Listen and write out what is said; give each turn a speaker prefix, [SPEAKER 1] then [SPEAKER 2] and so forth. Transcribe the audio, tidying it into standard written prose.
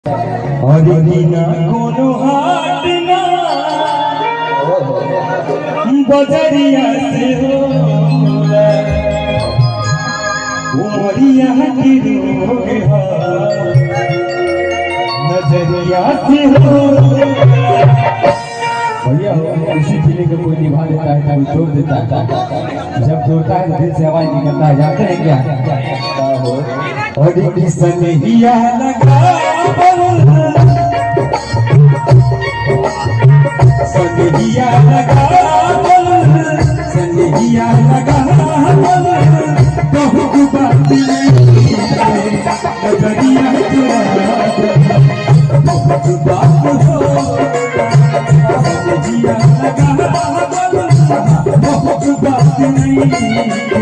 [SPEAKER 1] और बिना कोनो हाट ना बजरिया से हो उमरिया की रोग नजरिया से हो। भैया इसी जिले का कोई निभा देता है कभी छोड़ देता है, जब तोड़ता है दिल से आवाज निकलता है। जानते हैं क्या? और सनहिया लगा सनहिया लगा सनहिया लगा बहुत बात नजरिया बहुत बात हो सनहिया लगा बहुत बात नहीं।